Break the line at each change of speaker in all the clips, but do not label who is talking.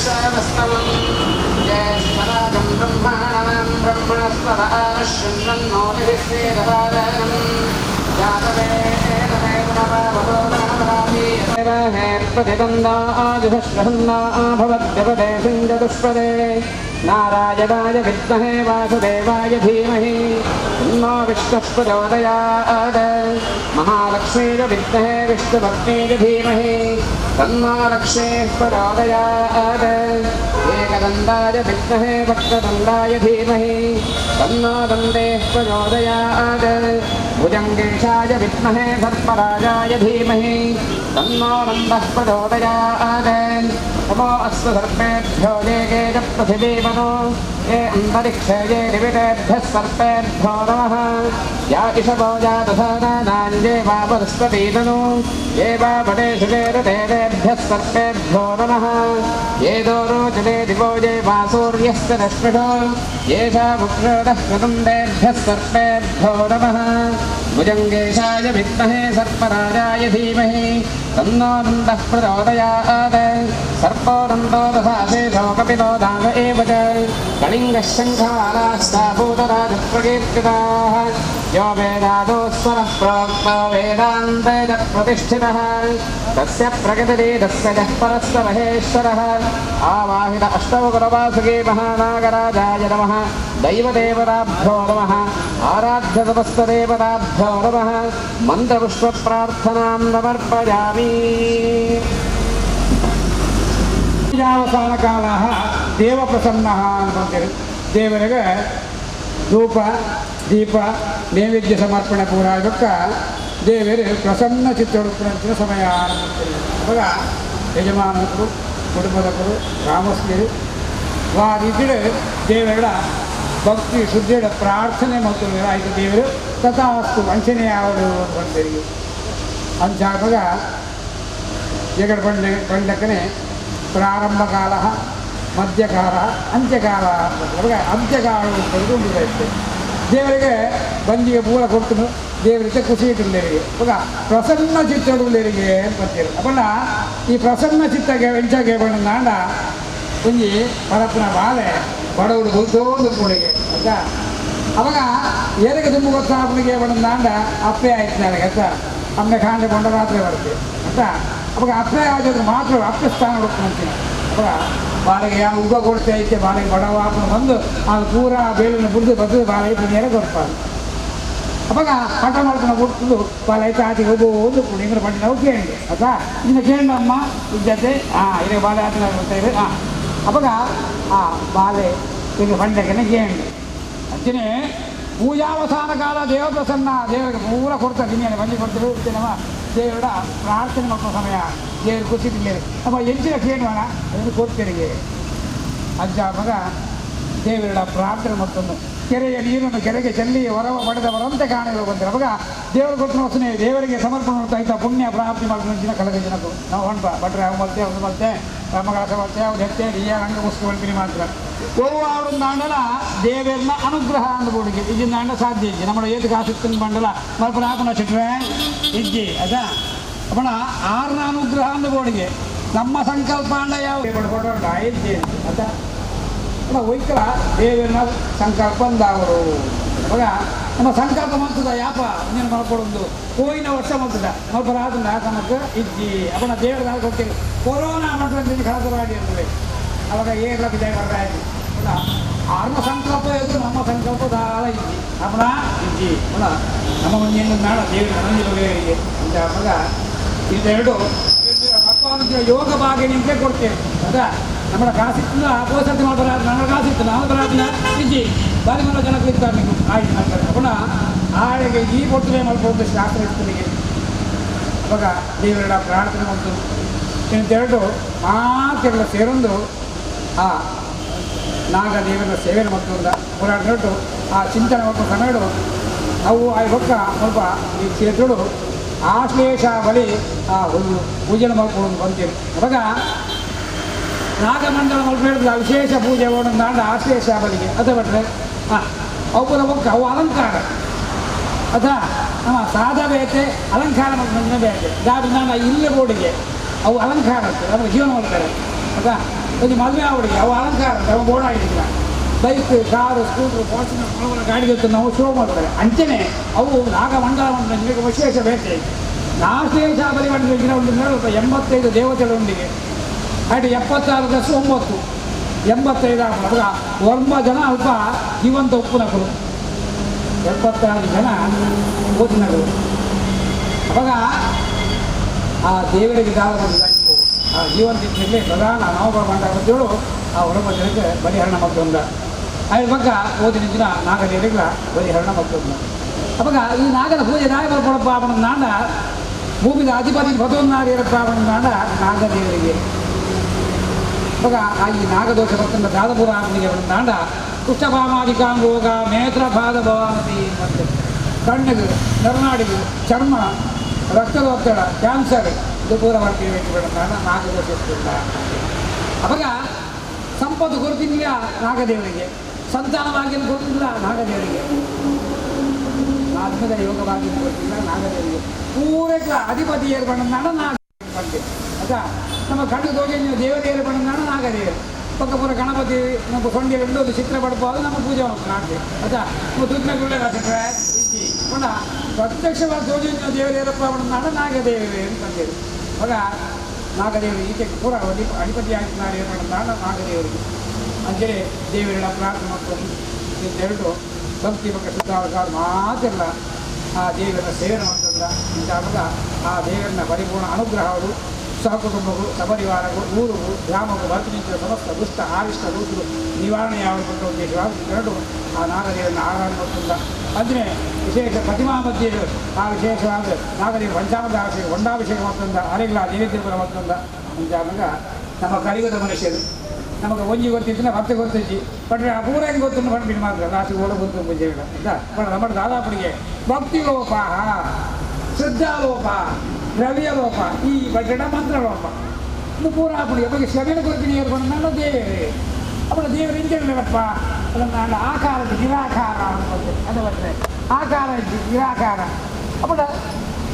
वैश्रवस्तवं ज्येष्ठराजं ब्रह्माणं ब्रह्मणस्पदाः शृण्वन्नो निःश्रेदवादनं जातवेदमेव नववदो नवरामि प्रतिदन्दादिभश्रहन्ना भवद्यपदे सिञ्जतुष्पदे नारायणाय विद्महे वासुदेवाय धीमहि तन्नो विष्णुः प्रचोदयात् महालक्ष्मीय विद्महे विष्णुभक्त्यै धीमहि तन्नो लक्ष्मीः प्रचोदयात् एकदन्ताय विद्महे वक्रतुण्डाय धीमहि तन्नो दन्तेः प्रचोदयात् भुजङ्गेशाय विद्महे सर्पराजाय धीमहि तन्नो नन्दः प्रचोदयात् नमो अस्तु सर्पेभ्यो ये च पृथिवीमनो ये अन्तरिक्षे ये निविटेभ्यः सर्पेभ्यो नमः या इषवो जातधानान्ये वा वनस्पतीतनु ये वा वटेषु चेरतेभ्यः सर्पेभ्यो नमः ये दोरोचते दिवो ये वा सूर्यस्य रश्मिषो येषा वृक्षोदः कृतुण्डेभ्यः सर्पेभ्यो नमः भुजङ्गेशाय विद्महे सर्पराजाय धीमहि तन्नो नन्दः प्रचोदयात् सर्पो दन्तो दशाशेषो कपिलो दाग एव च कलिङ्गः शङ्खवालास्ताभूतराजप्रकीर्तिताः यो वेदादोस्वरः प्रोक्तो वेदान्ते च प्रतिष्ठितः तस्य प्रकृतिरीतस्य यः परस्य महेश्वरः आवाहित अष्टौ गुरवासुके महानागराजाय नमः दैवदेवताभ्यो नमः आराध्यतपस्तदेवताभ्यो नमः मन्त्रपुष्पप्रार्थनां समर्पयामि।
ಪೂಜಾವಸಾನ ಕಾಲ ದೇವಪ್ರಸನ್ನ ಅಂತಂತೇಳಿ ದೇವರಿಗೆ ಧೂಪ ದೀಪ ನೈವೇದ್ಯ ಸಮರ್ಪಣೆ ಪೂರ ಆಗಕ್ಕ ದೇವರು ಪ್ರಸನ್ನ ಚಿತ್ತೊಡುತ್ತಿನ ಸಮಯ ಅಂತಂತೇಳಿ ಅವಾಗ ಯಜಮಾನರು ಕುಟುಂಬದವರು ಗ್ರಾಮಸ್ಥರು ಆ ರೀತಿ ದೇವರ ಭಕ್ತಿ ಶುದ್ಧಿಯ ಪ್ರಾರ್ಥನೆ ಮತ್ತು ಆಯಿತು ದೇವರು ತಥಾಸ್ತು ವಂಚನೆ ಯಾವುದು ಅಂತೇಳಿ ಅಂಚಾಗ ಜಗಡ್ ಬಂಡಕ್ಕನೆ ಪ್ರಾರಂಭ ಕಾಲ ಮಧ್ಯಕಾಲ ಅಂತ್ಯಕಾಲ ಅಂತ್ಯಕಾಲ ಉಂಟು ದೇವರಿಗೆ ಬಂದಿಗೆ ಮೂಲ ಕೊಡ್ತು ದೇವರಿಗೆ ಖುಷಿ ಇಟ್ಟುಳ್ಳೇರಿಗೆ ಇವಾಗ ಪ್ರಸನ್ನ ಚಿತ್ತಡುಳ್ಳೇರಿಗೆ ಅಂತ ಬರ್ತೀರಿ ಅಪ್ಪಣ್ಣ ಈ ಪ್ರಸನ್ನ ಚಿತ್ತಗೆ ವೆಂಚಗೆ ಬಣ್ಣಾಂಡ ಒಂಜಿ ಪರಪ್ಪನ ಬಾಲೆ ಬಡವರು ಗುಲ್ತೋದು ಕೂಡಿಗೆ ಆಯ್ತಾ ಅವಾಗ ಏರಿಗೆ ತುಂಬ ಗೊತ್ತಾಪನಿಗೆ ಬಣ್ಣಾಂಡ ಅಪ್ಪೆ ಆಯ್ತು ನನಗೆ ಆಯ್ತಾ ಅಮ್ಮೆ ಕಾಂಡೆ ಕೊಂಡ ಮಾತ್ರ ಬರುತ್ತೆ ಆಯ್ತಾ ಅವಾಗ ಅಪ್ಪೆ ಆಗಿದ್ರೆ ಮಾತ್ರ ಅಪ್ಪೆ ಸ್ಥಾನ ಹುಡುಕೊಂತೀನಿ ಅವಾಗ ಬಾಳೆಗೆ ಯಾವ ಉಗ ಕೊಡ್ತಾ ಐತೆ ಬಾಳೆಗೆ ಬಡವ ಹಾಕೊಂಡು ಬಂದು ಅದು ಪೂರ ಬೇಲಿನ ಬುಡ್ದು ಬದ್ದು ಬಾಳೆ ಐತೆ ನೇರ ಕೊಡ್ತಾರೆ ಅವಾಗ ಹಠ ಮಾಡ್ಕೊಂಡು ಕೊಡ್ತು ಬಾಳೆ ಐತೆ ಆಚೆಗೆ ಹೋಗೋದು ಕೂಡ ಹಿಂಗೆ ಬಂದು ನಾವು ಕೇಳಿ ಆಯ್ತಾ ಇನ್ನು ಕೇಳಮ್ಮ ಇದ್ದತೆ ಇದೇ ಬಾಳೆ ಆಟ ಬರ್ತಾ ಇದೆ ಅವಾಗ ಬಾಳೆ ಹಿಂಗೆ ಬಂಡಕ್ಕೆ ಕೇಳಿ ಅಂಚನೆ ಪೂಜಾವಸಾನ ಕಾಲ ದೇವ ಪ್ರಸನ್ನ ದೇವರಿಗೆ ಪೂರ ಕೊಡ್ತಾರೆ ನಿನ್ನೆ ಬಂದು ಕೊಡ್ತಾರೆ ಇರ್ತೇನವ ದೇವರ ಪ್ರಾರ್ಥನೆ ಮಾಡುವ ಸಮಯ ದೇವರು ಕೂತಿರ್ಲಿಲ್ಲ ನಮ್ಮ ಎಂಚಿನ ಕೇಳುವಣ ಅದನ್ನು ಕೊಡ್ತೇನೆ ಅಜ್ಜ ಮಗ ದೇವರ ಪ್ರಾರ್ಥನೆ ಮತ್ತೊಂದು ಕೆರೆಯ ನೀರನ್ನು ಕೆರೆಗೆ ಚೆಲ್ಲಿ ಹೊರವ ಪಡೆದವರಂತೆ ಕಾಣಲು ಬಂದರೆ ಅವಾಗ ದೇವರು ಕೊಟ್ಟು ವಸನೆ ದೇವರಿಗೆ ಸಮರ್ಪಣೆ ಮಾಡ್ತಾ ಇದ್ದ ಪುಣ್ಯ ಪ್ರಾಪ್ತಿ ಮಾಡಿದ ದಿನ ಕಳೆದ ಜನಕ್ಕೂ ನಾವು ಹೊಂಟ ಬಟ್ರೆ ಅವು ಮಲ್ತೆ ಒಂದು ಮಲ್ತೆ ಮಗಳ ಬರ್ತೇ ಅವ್ರು ಹೆತ್ತೆ ಈ ಹಂಗೆ ಮುಸ್ಕೊಳ್ತೀನಿ ಮಾತ್ರ ಅವ್ರ ದಾಂಡಲ ದೇವರನ್ನ ಅನುಗ್ರಹ ಅಂದ್ಬೋಡಿಗೆ ಇದನ್ನ ದಾಂಡ ಸಾಧ್ಯ ಇಜ್ಜಿ ನಮ್ಮ ಏತು ಕಾಸಿತ್ತಿನ ಬಂಡಲ ಮಲ್ಪನ ಹಾಪನ ಚಿಟ್ರೆ ಇಜ್ಜಿ ಅದ ಅಪ್ಪಣ ಆರ್ನ ಅನುಗ್ರಹ ಅಂದ್ಬೋಡಿಗೆ ನಮ್ಮ ಸಂಕಲ್ಪ ಅಂಡ ಯಾವ ಕೊಡೋಣ ಇಜ್ಜಿ ಅದ ಒಯ್ಕಲ ದೇವರನ್ನ ಸಂಕಲ್ಪ ಅಂದವರು ಅವಾಗ ನಮ್ಮ ಸಂಕಲ್ಪ ಮಾಡ್ತದ ಯಾಪ ನೀನು ಮಾಡ್ಕೊಡೋದು ಹೋಯಿನ ವರ್ಷ ಮಾಡ್ತದ ಮಲ್ಪನ ಆದ ನಮಗೆ ಇಜ್ಜಿ ಅಪ್ಪಣ ದೇವರ ಕೊಡ್ತೀನಿ ಕೊರೋನಾ ಮಾಡ್ಕೊಂಡು ಕಳೆದ ಮಾಡಿ ಅಂದ್ರೆ ಅವಾಗ ಏರ್ಲ ಬಿದ್ದಾಯ ಬರ್ತಾ ಇದ್ವಿ ಆರ್ಮ ಸಂಕಲ್ಪ ಇದ್ದು ನಮ್ಮ ಸಂಕಲ್ಪ ದಾಳ ಇದ್ದಿ ಅಪ್ಪಣ ಇಜ್ಜಿ ಅಲ್ಲ ನಮ್ಮ ಮಂದಿಯನ್ನು ನಾಡ ದೇವರು ನನಗೆ ಅಂತ ಅವಾಗ ಇದೆರಡು ಮಕ್ಕಳು ಯೋಗ ಭಾಗಿನಿಗೆ ಕೊಡ್ತೇವೆ ಅದಾ ನಮ್ಮ ಕಾಸಿತ್ತು ಪೋಸತಿ ಮಾಡ್ಬಾರ ನನ್ನ ಕಾಸಿತ್ತು ನಾವು ಬರಾದಿನ ಇಜ್ಜಿ ಬಾರಿ ಮನ ಜನಕ್ಕೆ ಇರ್ತಾರೆ ನೀವು ಆಯ್ತು ಮಾಡ್ತಾರೆ ಅಪ್ಪಣ ಆಳಿಗೆ ಈ ಕೊಟ್ಟರೆ ಮಾಡ್ಬೋದು ಶಾಸ್ತ್ರ ಇರ್ತನಿಗೆ ಅವಾಗ ದೇವರ ಪ್ರಾರ್ಥನೆ ಮಾಡ್ತು ಇನ್ನೆರಡು ಮಾತೆಲ್ಲ ಸೇರೊಂದು ನಾಗ ದೇವರ ಸೇವೆಯನ್ನು ಮಾಡ್ತಂದ ಪುರಾಣ ಹೇಳ್ತು ಚಿಂತನೆ ಮಾಡ್ಕೊಂಡು ಕನ್ನಡ ಅವು ಆ ಬೊಕ್ಕ ಸ್ವಲ್ಪ ಈ ಸೇತುಡು ಆಶ್ಲೇಷ ಬಳಿ ಒಂದು ಪೂಜೆ ಮಾಡ್ಕೊಂಡು ಬಂತೀವಿ ಅವಾಗ ನಾಗಮಂಡಲ ಮಲ್ಪೇಳಿದ್ರೆ ವಿಶೇಷ ಪೂಜೆ ಒಂದಾಂಡ ಆಶ್ಲೇಷ ಬಲಿಗೆ ಅದು ಬಿಟ್ಟರೆ ಅವುಗಳ ಬೊಕ್ಕ ಅವು ಅಲಂಕಾರ ಅದ ಸಾದಾ ಬೇತೆ ಅಲಂಕಾರ ಮಾಡ್ಕೊಂಡು ಬೇತೆ ಗಾಡಿ ನಾನು ಇಲ್ಲೇ ಬೋಡಿಗೆ ಅವು ಅಲಂಕಾರ ಆಗ್ತದೆ ಅದ್ರ ಜೀವನ ಮಾಡ್ತಾರೆ ಆಯ್ತಾ ಒಂದು ಮದುವೆ ಅವಳಿಗೆ ಅವು ಅಲಂಕಾರ ಅವ ಓಡಾಡಿಲ್ಲ ಬೈಕ್ ಕಾರು ಸ್ಕೂಟ್ರು ಫಾರ್ಚುನರ್ ಗಾಡಿ ನಾವು ಶೋ ಮಾಡ್ತಾರೆ ಅಂಚನೆ ಅವು ನಾಗಮಂಡಲ ನಿಮಗೆ ವಿಶೇಷ ಬೇಟೆ ನಾಶೇಷ ಪರಿಗಣಿಸಿನ ಒಂದು 85 ದೇವತೆಗಳೊಂದಿಗೆ ಹಾಗೆ 76+9 85 ಆಗುವಾಗ 9 ಜನ ಅಲ್ಪ ಜೀವಂತ ಉಪ್ಪುನಗಳು 76 ಜನ ಓದಿನಗಳು ಅವಾಗ ಆ ದೇವರಿಗೆ ಆ ಜೀವಂತಿದ್ದಲ್ಲಿ ಪ್ರಧಾನ ನವಗ್ರಹ ಮಂಡಲಗಳು ಆ ಹೊರಬ ಜನಕ್ಕೆ ಬಲಿಹರಣ ಮತ್ತೊಂದ ಅದ್ರ ಬಗ್ಗೆ ಓದಿನ ದಿನ ನಾಗದೇವರಿಗಳ ಬಲಿಹರಣ ಮತ್ತೊಂದ ಅವಾಗ ಈ ನಾಗರ ಪೂಜೆ ನಾಯಕರ ಕೊಡಪ್ಪ ಅವನ ನಾಡ ಭೂಮಿದ ಅಧಿಪತಿ ಬದವನ್ನಾರಿಯರಪ್ಪ ಅವನ ನಾಡ ನಾಗದೇವರಿಗೆ ಅವಾಗ ಆ ಈ ನಾಗದೋಷ ಭಕ್ತನ ದಾದಪುರ ಅವನಿಗೆ ಅವನ ನಾಡ ಕುಷ್ಠಭಾಮಾದಿಕಾಂಗೋಗ ಮೇತ್ರಪಾದ ಭವಾಮತಿ ಮತ್ತು ಕಣ್ಣಿಗೆ ನರನಾಡಿಗೆ ಚರ್ಮ ರಕ್ತದೊತ್ತಡ ಕ್ಯಾನ್ಸರ್ ಇದು ಪೂರ ಮಾಡ್ತೀವಿ ನಾಗದೋಷ ಇರ್ತಿಲ್ಲ ಅವಾಗ ಸಂಪತ್ತು ಕೊಡ್ತಿಲ್ಲ ನಾಗದೇವರಿಗೆ ಸಂತಾನವಾಗಿ ಕೊಡ್ತಿಲ್ಲ ನಾಗದೇವರಿಗೆ ಆತ್ಮದ ಯೋಗವಾಗಿ ಕೊಡ್ತಿಲ್ಲ ನಾಗದೇವರಿಗೆ ಪೂರಕ ಅಧಿಪತಿ ಏರ್ಪಣ್ಣ ನಾಗ ಬಗ್ಗೆ ಆಯ್ತಾ ನಮ್ಮ ಕಣ್ಣು ತೋಜಿ ದೇವತೆ ಏರ್ಪಣ್ಣ ನಾಗದೇವರು ಪಕ್ಕ ಪೂರ ಗಣಪತಿ ನಮ್ಮ ಸೊಂಡಿ ಒಂದು ಚಿತ್ರ ಪಡ್ಬೋದು ನಮ್ಮ ಪೂಜೆ ಮಾಡ್ತಾರೆ ನಾಟಿ ಆಯ್ತಾ ನಮ್ಮ ತುರ್ನಗುಳ್ಳೆ ರಾಸಿಟ್ರೆ ಪುನಃ ಪ್ರತ್ಯಕ್ಷವಾಗಿ ತೋಜಿ ದೇವರೇರಪ್ಪ ಅವನ ನಾಗದೇವರೇ ಅಂತಂದೇಳಿ ಆಗ ನಾಗದೇವರು ಈಕೆ ಪೂರ ಅಧಿಪತಿ ಆಯ್ತು ನಾಡು ಏರ್ಪಣ್ಣ ನಾಗದೇವರಿಗೆ ಅಂಜನೆ ದೇವರ ಪ್ರಾರ್ಥನೆ ಮಾಡ್ಕೊಂಡು ಇದೆರಡು ಭಕ್ತಿ ಬಗ್ಗೆ ಶುದ್ಧಾವಕಾರ ಮಾತಿಲ್ಲ ಆ ದೇವರ ಸೇವನೆ ಮಾಡ್ತಂದ ಇಂತಾಗ ಆ ದೇವರನ್ನ ಪರಿಪೂರ್ಣ ಅನುಗ್ರಹಗಳು ಸಹಕುಟುಂಬಗಳು ಸಪರಿವಾರಗಳು ಊರುಗಳು ಗ್ರಾಮಗಳು ಬರ್ತಿನಿಂದ ಸಮಸ್ತ ದುಷ್ಟ ಆರಿಷ್ಟ ದೂತರು ನಿವಾರಣೆ ಯಾವ ಉದ್ದೇಶವಾಗಿ ಎರಡು ಆ ನಾಗದೇವರನ್ನ ಆರಾಧನೆ ಮಾಡ್ತಂದ ಅಂದರೆ ವಿಶೇಷ ಪ್ರತಿಮಾ ಮಧ್ಯೆ ಆ ವಿಶೇಷವಾದ ನಾಗದೇವರು ಪಂಚಾಮೃತ ಅಭಿಷೇಕ ಹೊಂಡಾಭಿಷೇಕ ಮಾಡ್ತಂದ ಅರೆಗಳ ನೈವೇದ್ಯ ಮಾಡ್ತಂದ ಇಂತಾಗ ನಮ್ಮ ಕಲಿಯುಗದ ಮನುಷ್ಯರು ನಮಗೆ ಒಂಜಿ ಗೊತ್ತಿತ್ತು ಮತ್ತೆ ಗೊತ್ತಿದ್ದಿ ಬಟ್ ಪೂರ ಹೆಂಗೆ ಗೊತ್ತು ಬಂದ್ಬಿಟ್ಟು ಮಾತ್ರ ಲಾಸ್ಟಿಗೆ ಓಡ ಗೊತ್ತು ಪೂಜೆಗಳ ನಮ್ಮ ದಾದಾಪುರಿಗೆ ಭಕ್ತಿ ಲೋಪ ಶ್ರದ್ಧಾಲೋಪ ದ್ರವ್ಯ ಲೋಪ ಈ ಬಡ್ಡ ಮಂತ್ರ ಲೋಪ ಇನ್ನು ಪೂರ ಪುಡಿಗೆ ಬಗ್ಗೆ ಶ್ರಮೆನ ಕೊಡ್ತೀನಿ ಏರ್ಕೊಂಡು ನನ್ನ ದೇವರೇ ಅವಳ ದೇವರು ಇಂಜಲ್ಲಪ್ಪ ಅದನ್ನು ಆಕಾರ ನಿರಾಕಾರ ಅದು ಬರ್ತದೆ ಆಕಾರ ಇದ್ದು ನಿರಾಕಾರ ಅವಳ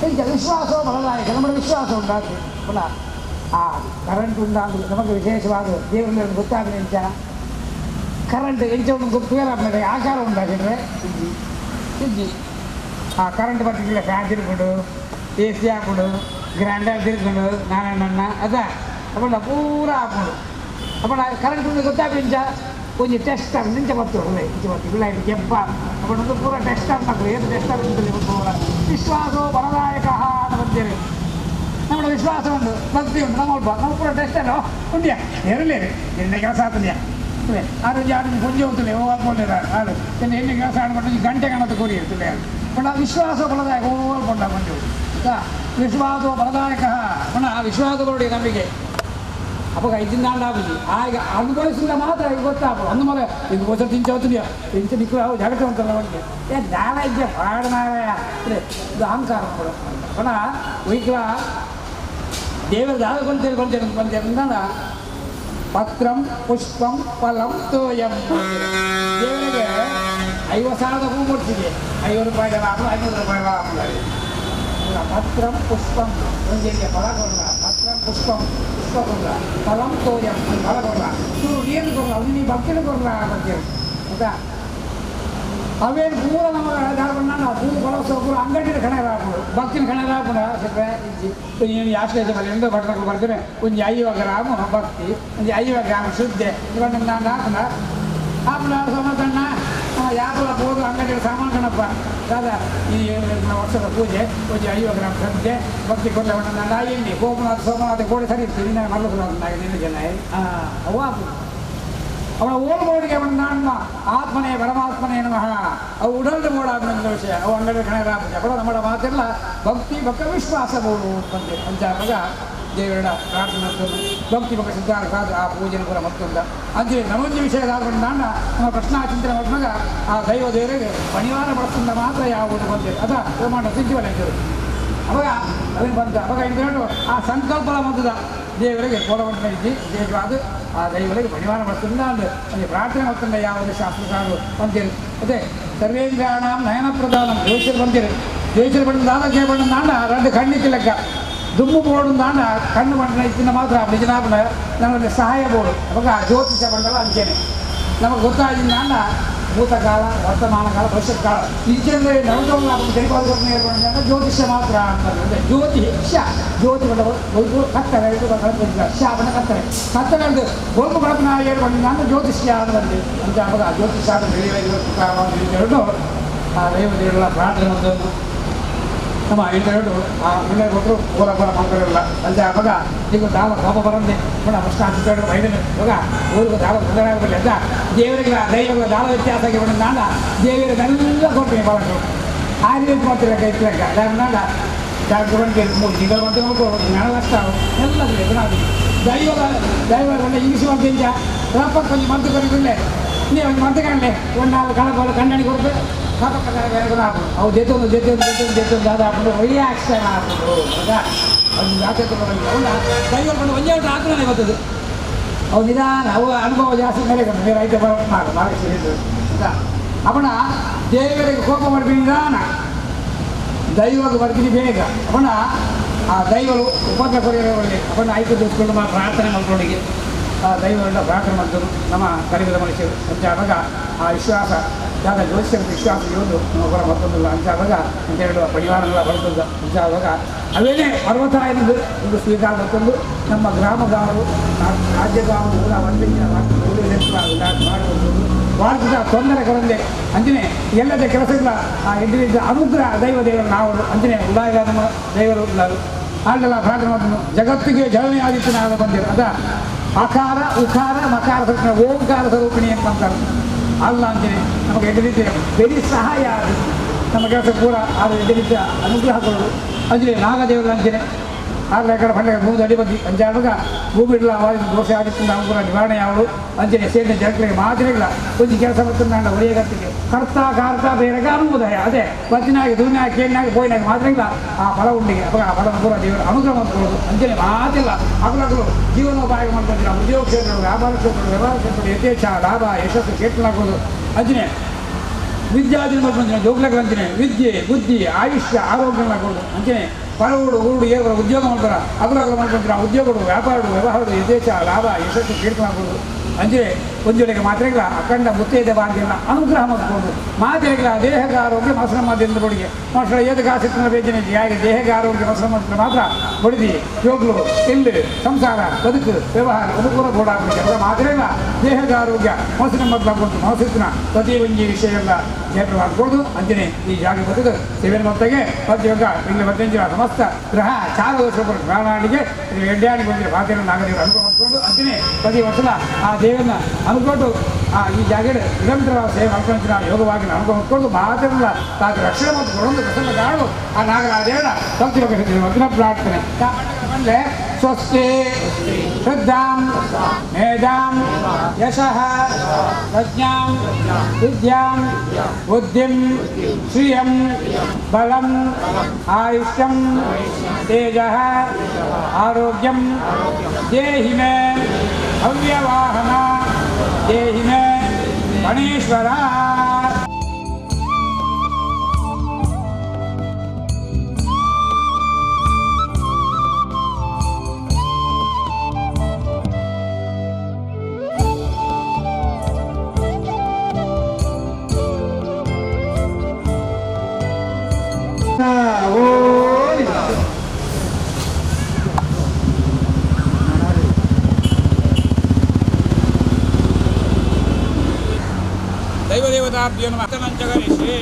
ಎಂಚ ವಿಶ್ವಾಸ ಬಲದಾಯಕ ನಮ್ಮ ವಿಶ್ವಾಸ ಉಂಟಾಗ್ತದೆ ಅವಳ ಆ ಕರೆಂಟ್ ಉಂಟಾಗುದು ನಮಗೆ ವಿಶೇಷವಾದ ದೇವರಲ್ಲಿ ಗೊತ್ತಾಗಲಿ ಎಂಚ ಕರೆಂಟ್ ಎಂಚ ಒಂದು ಗೊತ್ತುವೇರಾಗ್ತದೆ ಆಕಾರ ಉಂಟಾಗಿದ್ರೆ ಇದ್ದಿ ಆ ಕರೆಂಟ್ ಬರ್ತಿದ್ದಿಲ್ಲ ಫ್ಯಾನ್ ತಿರ್ಕೊಂಡು ಎ ಸಿ ಹಾಕ್ಬಿಡು ಗ್ರ್ಯಾಂಡರ್ ತಿರ್ಕೊಂಡು ನಾರಾಯಣಣ್ಣ ಅದ ಅವಳ ಪೂರ ಹಾಕ್ಬಿಡು ಅವಳ ಕರೆಂಟ್ ಉಂಟು ಗೊತ್ತಾಗಲಿ ಎಂಚ ಒಂದು ಟೆಸ್ಟ್ ಆಗಿ ನಿಂಚೆ ಬರ್ತೀವಿ ಇಂಚೆ ಬರ್ತೀವಿ ಇಲ್ಲ ಇದು ಕೆಂಪ ಅವಳೊಂದು ಪೂರ ಟೆಸ್ಟ್ ಆಗ್ತದೆ ಏನು ಟೆಸ್ಟ್ ಆಗುತ್ತದೆ ಪೂರ ವಿಶ್ವಾಸೋ ಬಲದಾಯಕ ಅಂತ ಬಂದೇವೆ ನಮ್ಮ ವಿಶ್ವಾಸ ಉಂಟು ಭಕ್ತಿ ಉಂಟು ನಮ್ಮ ಪೂರ ಟೆಸ್ಟ್ ಅಲ್ಲ ಉಂಡ್ಯಾ ಇರಲಿ ಎಣ್ಣೆ ಕೆಲಸ ಆಗ್ತದ್ಯಾ ಇಲ್ಲೇ ಆರೋಗ್ಯ ಕೊಂಚ ಹೋಗ್ತಿಲ್ಲ ಹೋಗ್ಕೊಂಡಿರ ಅದು ಎಣ್ಣೆ ಕೆಲಸ ಆಡ್ಕೊಂಡು ಗಂಟೆ ಕಾಣತ್ತೆ ಕೂಡಿ ಇರ್ತಿಲ್ಲ ಪುನಃ ವಿಶ್ವಾಸ ಬಲದಾಯಕ ಹೋಗ್ಕೊಂಡ ಬಂದು ಆಯ್ತಾ ವಿಶ್ವಾಸ ಬಲದಾಯಕ ಪುನಃ ವಿಶ್ವಾಸ ನೋಡಿ ನಂಬಿಕೆ ಅವಾಗ ಇದರಿಂದ ಆಗುದು ಆಗ ಅನುಭವಿಸಿದ ಮಾತ್ರ ಈಗ ಗೊತ್ತಾಗ್ಬೋದು ಅಂದು ಮಗ ಇದು ಗೋಚರ ತಿಂಚ ಹೋಗ್ತಿದ್ಯಾ ತಿಂಚ ನಿಕ್ಕಲು ಅವು ಜಾಗೃತಿ ಉಂಟಲ್ಲ ಅವನಿಗೆ ಜ್ಞಾನ ಇದ್ದೆ ಪಾಡನಾಯ ಇದು ಅಹಂಕಾರ ಪುನಃ ವೈಕಲ ದೇವರ ದಾದ ಕೊಂತೇನೆ ಪತ್ರಂ ಪುಷ್ಪಂ ಫಲಂ ತೋಯಂ ದೇವರಿಗೆ 50,000 ಹೂ ಕೊಡ್ತಿದೆ 50 ರೂಪಾಯಿಗಳ ಹಾಕಲು 500 ರೂಪಾಯಿಗಳ ಹಾಕಲಾಗಿದೆ ಪತ್ರಂ ಪುಷ್ಪಂ ಒಂದು ಫಲ ಕೊಡಲ್ಲ ಪತ್ರಂ ಪುಷ್ಪಂ ಪುಷ್ಪ ಕೊಡಲ್ಲ ಫಲಂ ತೋಯಂ ಫಲ ಕೊಡಲ್ಲ ಇವರು ನೀರು ಕೊಡಲ್ಲ ಅವ್ನು ನೀ ಭಕ್ತಿನೂ ಕೊಡಲ್ಲ ಬರ್ತೀವಿ ಆಯ್ತಾ ಅವೇನು ಪೂರ ನಮ್ಮ ದಾರ್ಬಣ್ಣ ನಾವು ಪೂರ ಬಳಸೋ ಪೂರ ಅಂಗಡಿನ ಕಣರ ಹಾಕ್ಬಿಡು ಭಕ್ತಿನ ಕಣರ ಹಾಕ್ಬಿಡ ಸ್ವಲ್ಪ ಏನು ಯಾಶ್ಲೇಷ ಬಲ್ಲಿಂದ ಭಟ್ರಗಳು ಬರ್ತಾರೆ ಒಂದು 50 ಗ್ರಾಮ ಭಕ್ತಿ ಒಂದು 50 ಗ್ರಾಮ ಶುದ್ಧೆ ಇವಾಗ ನಾನು ಹಾಕ್ಬಿಡ ಸಮತಣ್ಣ ಯಾಕಲ್ಲ ಹೋದು ಅಂಗಡಿ ಸಾಮಾನು ಕಣಪ್ಪ ದಾದಾ ಈ ವರ್ಷದ ಪೂಜೆ ಒಂದು 50 ಗ್ರಾಮ ಶ್ರದ್ಧೆ ಭಕ್ತಿ ಕೊಡಲ ನಾನು ಎಣ್ಣೆ ಗೋಪನಾಥ ಸೋಮನಾಥ ಗೋಡೆ ಸರಿ ಇರ್ತೀನಿ ನಾನು ಮಲ್ಲಪುರ ಜನ ಅವು ಹಾಕುದು ಅವಳ ಓಲ್ಬೋಡಿಗೆ ಅವನ ನಾಣ್ಮ ಆತ್ಮನೇ ಪರಮಾತ್ಮನೇ ನಮಃ ಅವು ಉಡಲ್ದು ಮೂಡಾದ ವಿಷಯ ಅವು ಅಂಗಡಿ ಕಣರ ಅವಳ ನಮ್ಮ ಮಾತೆಲ್ಲ ಭಕ್ತಿ ಭಕ್ತ ವಿಶ್ವಾಸ ಬೋಡು ಬಂದೆ ಪಂಚಾಂಗ ದೇವರ ಪ್ರಾರ್ಥನೆ ಭಕ್ತಿ ಭಕ್ತ ಸಿದ್ಧಾರ ಸಾಧು ಆ ಪೂಜೆನ ಕೂಡ ಮತ್ತೊಂದು ಅಂದರೆ ನಮೊಂದು ವಿಷಯದಾದ ನಾಣ್ಣ ನಮ್ಮ ಪ್ರಶ್ನಾ ಚಿಂತನೆ ಮಾಡಿದಾಗ ಆ ದೈವ ದೇವರಿಗೆ ಪಣಿವಾರ ಬಳಸಿದ ಮಾತ್ರ ಯಾವುದು ಬಂದೆ ಅದ ಪ್ರಮಾಣ ಸಿದ್ಧಿವಲ್ಲ ಅವಾಗ ಅದನ್ನು ಬಂದ ಅವಾಗ ಇದು ಆ ಸಂಕಲ್ಪದ ಮೊದಲ ದೇವರಿಗೆ ಕೋಲವನ್ನು ನಡೆಸಿ ವಿಶೇಷವಾದ ಆ ದೈವರಿಗೆ ಪಣಿವಾರ ಮಾಡ್ತಿಂದ ಅಲ್ಲಿ ಪ್ರಾರ್ಥನೆ ಮಾಡ್ತಿಂದ ಯಾವುದೇ ಶಾಸ್ತ್ರಕಾರರು ಬಂದಿರು ಅದೇ ಸರ್ವೇಂದ್ರಾಣ ನಯನ ಪ್ರಧಾನ ದೇಶರು ಬಂದಿರು ದೇಶರು ಬಂದ ದಾದಕ್ಕೆ ಬಂದ ನಾಣ್ಣ 2 ಕಣ್ಣಿತ್ತು ಲೆಕ್ಕ ದುಮ್ಮು ಬೋರ್ಡು ದಾಂಡ ಕಣ್ಣು ಬಂಡ ಇತ್ತಿನ ಮಾತ್ರ ನಿಜನಾಪನ ನಮಗೆ ಸಹಾಯ ಬೋರ್ಡು ಅವಾಗ ಜ್ಯೋತಿಷ ಮಂಡಲ ಅಂಚೆನೆ ನಮಗೆ ಗೊತ್ತಾಗಿದ್ದ ದಾಂಡ ಭೂತಕಾಲ ವರ್ತಮಾನ ಕಾಲ ಭವಿಷ್ಯತ್ ಕಾಲ ಇಚ್ಚಂದ್ರೆ ನವಜೋಗ ತೆಗೆದುಕೊಂಡು ಜ್ಯೋತಿಷ್ಯ ಮಾತ್ರ ಅಂತಂದ್ರೆ ಜ್ಯೋತಿಷ್ಯ ಜ್ಯೋತಿ ಒಂದು ಕತ್ತಲೆ ಶಾಪನ ಕತ್ತಲೆ ಕತ್ತಲೆ ಅಂದ್ರೆ ಗೋಲ್ಪು ಕಳಪನ ಏರ್ಪಡಿದ ಅಂದ್ರೆ ಜ್ಯೋತಿಷ್ಯ ಅಂತಂದ್ರೆ ಅಂತ ಅವಾಗ ಜ್ಯೋತಿಷ್ಯ ಎರಡು ಆ ದೈವದೇವರ ಪ್ರಾರ್ಥನೆ ಒಂದು ನಮ್ಮ ಇಂಟರ್ನೆಟ್ ಆ ಮನೆ ಕೊಟ್ಟರು ಊರ ಬರ ಮಾಡ್ಕೊಳ್ಳಿಲ್ಲ ಅಂತೆ ಅವಾಗ ಈಗ ದಾವ ಕೋಪ ಬರಂದೆ ಕೂಡ ಫಸ್ಟ್ ಹಾಕಿಕೊಂಡು ಐದನೇ ಇವಾಗ ಊರಿಗೆ ದಾವ ತೊಂದರೆಯಾಗಬಲ್ಲ ಅಂತ ದೇವರಿಗೆ ದೈವಗಳ ದಾವ ವ್ಯತ್ಯಾಸ ಆಗಿ ಬಂದ ನಾಡ ದೇವರಿಗೆಲ್ಲ ಕೊಡ್ತೀನಿ ಬಾಳಗಳು ಆ ರೀತಿ ಮಾಡ್ತಿಲ್ಲ ಕೈತ್ಲೆಕ್ಕ ನಾಡ ಡಾಕ್ಟರ್ ಬಂದು 3 ತಿಂಗಳು ಬಂದು ನೋಡ್ಕೊಂಡು ಜ್ಞಾನ ನಷ್ಟ ಎಲ್ಲ ದೈವ ಇಂಗ್ಲೀಷ್ ಮಾಡ್ತೀನಿ ರಪ್ಪ ಕೊಂಚ ಮಂತು ಕೊರಿಬಿಡ್ಲೆ ನೀವು ಒಂದು ಮಂತು ಕಾಣಲೆ ಒಂದು 4 ಕಳಪಗಳು ಕಣ್ಣಾಡಿ ಕೊಡ್ಬೇಕು ಅವು ಜೊತೆ ದಾದಾಪುಡು ಒಳ್ಳೆಯ ಆಕ್ಷನ್ ಹಾಕ್ಬಿಟ್ಟು ಅದು ಜಾತಿ ದೈವಕೊಂಡು ಒಂದೇ ಹಾಕೋಣ ಗೊತ್ತದು ಅವು ನಿಧಾನ ಅವು ಅನುಭವ ಜಾಸ್ತಿ ಮೇಲೆ ನೀವು ರೈತ ಬರೋದು ಅವನ ದೇವರಿಗೆ ಕೋಪ ಮಾಡ್ತೀನಿ ನಿಧಾನ ದೈವಕ್ಕೆ ಬರ್ತೀನಿ ಬೇಗ ಅವನ ಆ ದೈವರು ಉಪದ್ರ ಕೊರಿಯೊಳಗೆ ಅವನ ಆಯ್ಕೆ ದೋಸ್ಕೊಂಡು ಪ್ರಾರ್ಥನೆ ಮಾಡ್ಕೊಂಡಿಗೆ ಆ ದೈವಗಳನ್ನ ಪ್ರಾರ್ಥನೆ ಮಾಡಿದ್ರು ನಮ್ಮ ಕಲಿಗದ ಮನುಷ್ಯರು ಅಂತಾವಾಗ ಆ ವಿಶ್ವಾಸ ಯಾವಾಗ ಜ್ಯೋತಿಷ್ಯರ ವಿಶ್ವಾಸ ಇರೋದು ನಮ್ಮೊಬ್ಬರ ಮತ್ತೊಂದಿಲ್ಲ ಅಂತಾವಾಗ ಅಂತ ಹೇಳುವ ಪರಿವಾರಗಳ ಬರ್ತದ ಅಂತಾವಾಗ ಅವೇನೇ ಪರ್ವತ ಎನ್ನುವುದು ಒಂದು ಸ್ವೀಕಾರ ಮತ್ತೊಂದು ನಮ್ಮ ಗ್ರಾಮಗಾರರು ರಾಜ್ಯಗಾರರು ಊರ ಒಂದಿನ ಮಾಡುವುದು ಭಾರತದ ತೊಂದರೆಗಳಂದೇ ಅಂಜನೆ ಎಲ್ಲದ ಕೆಲಸಗಳ ಆ ಎದುರಿದ್ದ ಅನುಗ್ರಹ ದೇವರು ನಾವು ಅಂಜನೆ ಉದಾಯ ನಮ್ಮ ದೇವರು ಅಲ್ಲೆಲ್ಲ ಪ್ರಾರ್ಥನೆ ಮಾಡಿದ್ರು ಜಗತ್ತಿಗೆ ಜಲನೆ ಆದಿತ್ಯನಾದ ಬಂದಿರು ಅದ ಅಕಾರ ಉಕಾರ ಮಕಾರ ಸ್ವರೂಪಿಣಿ ಓಂಕಾರ ಸ್ವರೂಪಿಣಿ ಅಂತಂತಾರೆ ಅಲ್ಲ ಅಂಜನೆ ನಮಗೆ ಎದುರಿದ್ದೆ ಬೆರಿ ಸಹಾಯ ಅದು ನಮ್ಮ ಕೆಲಸ ಪೂರ ಅದು ಎದುರಿದ್ದ ಅನುಗ್ರಹಗಳು ಅಂಜನೆ ನಾಗದೇವರು ಅಂಜನೆ ಆಗ ಕಡೆ ಬಂದಾಗ 3 ಅಡಿ ಬಗ್ಗೆ ಅಂಜಾಡುಗ ಭೂಮಿಡ್ಲ ಅವಾಗ ದೋಷ ಆಗಿತ್ತು ನಾವು ಕೂಡ ನಿವಾರಣೆ ಯಾವಳು ಅಂಜನೆ ಸೇರಿದ ಜನಗಳಿಗೆ ಮಾತಿರಲಿಲ್ಲ ಒಂದು ಕೆಲಸ ಬರ್ತದೆ ನಾನು ಒಡೆಯಗತ್ತಿಗೆ ಕರ್ತ ಬೇರೆಗ ಅನ್ನುವುದಯ ಅದೇ ಬತ್ತಿನಾಗಿ ದುನಿಯಾಗಿ ಕೇಳಿನಾಗಿ ಬೋಯಿನಾಗಿ ಮಾತಿರಲಿಲ್ಲ ಆ ಫಲ ಉಂಡಿಗೆ ಅವಾಗ ಆ ಫಲನ ಪೂರ ದೇವರು ಅನುಗ್ರಹ ಮಾಡ್ಕೊಳ್ಳೋದು ಅಂಜನೆ ಮಾತಿಲ್ಲ ಹಗಲಗಳು ಜೀವನೋಪಾಯ ಮಾಡ್ಕೊಂಡಿಲ್ಲ ಉದ್ಯೋಗ ಕ್ಷೇತ್ರಗಳು ವ್ಯಾಪಾರ ಕ್ಷೇತ್ರಗಳು ವ್ಯವಹಾರ ಕ್ಷೇತ್ರಗಳು ಯಥೇಚ್ಛ ಲಾಭ ಯಶಸ್ಸು ಕ್ಷೇತ್ರನಾಗೋದು ಅಂಜನೆ ವಿದ್ಯಾರ್ಜನೆ ಮಾಡ್ಕೊಂತೀನಿ ಜೋಗ್ಲಗಳು ಅಂಜನೆ ವಿದ್ಯೆ ಬುದ್ಧಿ ಆಯುಷ್ಯ ಆರೋಗ್ಯಗಳಾಗೋದು ಅಂಜನೆ ಪರವಡು ಊರು ಏವರ ಉದ್ಯೋಗ ಮಾಡ್ತಾರೆ ಅಗಲಗಳು ಮಾಡ್ಕೊಂತೀರ ಉದ್ಯೋಗಗಳು ವ್ಯಾಪಾರಗಳು ವ್ಯವಹಾರಗಳು ಯಥೇಚ್ಛ ಲಾಭ ಯಶಸ್ಸು ಕೀರ್ತನಾಗೋದು ಅಂಜನೆ ಒಂಜೊಳಗೆ ಮಾತ್ರೆಗಳ ಅಖಂಡ ಮುತ್ತೈದೆ ಭಾಗ್ಯನ ಅನುಗ್ರಹ ಮಾಡಿಕೊಂಡು ಮಾತ್ರೆಗಳ ದೇಹದ ಆರೋಗ್ಯ ಮಸನ ಮಾಧ್ಯಮದ ಬಡಿಗೆ ಮಕ್ಕಳ ಏದಗಾಸಿನ ಬೇಜನೆ ಯಾಕೆ ದೇಹದ ಆರೋಗ್ಯ ಮಸನ ಮಾಡಿದ್ರೆ ಮಾತ್ರ ಬಡಿದಿ ಯೋಗ್ಲು ಎಲ್ಲಿ ಸಂಸಾರ ಬದುಕು ವ್ಯವಹಾರ ಅನುಕೂಲ ಗೋಡಾಗ್ಬಿಟ್ಟು ಅವರ ಮಾತ್ರೆಗಳ ದೇಹದ ಆರೋಗ್ಯ ಮಸನ ಮೊದಲಾಗ್ಬಿಟ್ಟು ಮನಸ್ಸಿನ ಪ್ರತಿ ಒಂಜಿ ವಿಷಯ ಎಲ್ಲ ಕ್ಷೇತ್ರ ಮಾಡ್ಕೊಂಡು ಅಂಜನೆ ಈ ಜಾಗ ಬದುಕು ಸೇವೆನ ಮೊತ್ತಗೆ ಪ್ರತಿಯೊಬ್ಬ ಇಲ್ಲಿ 15 ಸಮಸ್ತ ಗ್ರಹ ಚಾರದೋಷ ಗ್ರಹಣಾಣಿಗೆ ಎಡ್ಡಾಣಿ ಬಂದಿರೋ ಭಾಗ್ಯನ ನಾಗರಿಕರು ಅನುಭವ ಮಾಡಿಕೊಂಡು ಅಂಜನೆ ಪ್ರತಿ ವರ್ಷದ ಆ ದೇವರನ್ನ ಅನ್ಕೊಂಡು ಈ ಜಾಗದ ನಿರಂತರವಾದ ಸೇವೆ ಮಾಡ್ಕೊಂಡು ನಾವು ಯೋಗವಾಗಿ ಅನುಭವ ಮಾಡ್ಕೊಂಡು ಮಾತಿರಲ್ಲ ತಾವು ರಕ್ಷಣೆ ಮತ್ತು ಕೊಡೊಂದು ಪ್ರಸನ್ನ ಕಾಣು ಆ ನಾಗರಾಜೇನ ಭಕ್ತಿ ಪ್ರಾರ್ಥನೆ ಬಂದರೆ ಸ್ವಸ್ತಿ ಶ್ರದ್ಧಾಂ ಮೇಧಾಂ ಯಶಃ ಪ್ರಜ್ಞಾಂ ವಿದ್ಯಾಂ ಬುದ್ಧಿಂ ಶ್ರಿಯಂ ಬಲಂ ಆಯುಷ್ಯಂ ತೇಜಃ ಆರೋಗ್ಯಂ ದೇಹಿ ಮೇ ಅವ್ಯವಾಹನ ದೇಹಿ ಮೇ ಗಣೇಶ್ವರ ದೈವದೇವತಾಭ್ಯೋ ನಮಃ ಮಂಚಗರಿಷೇ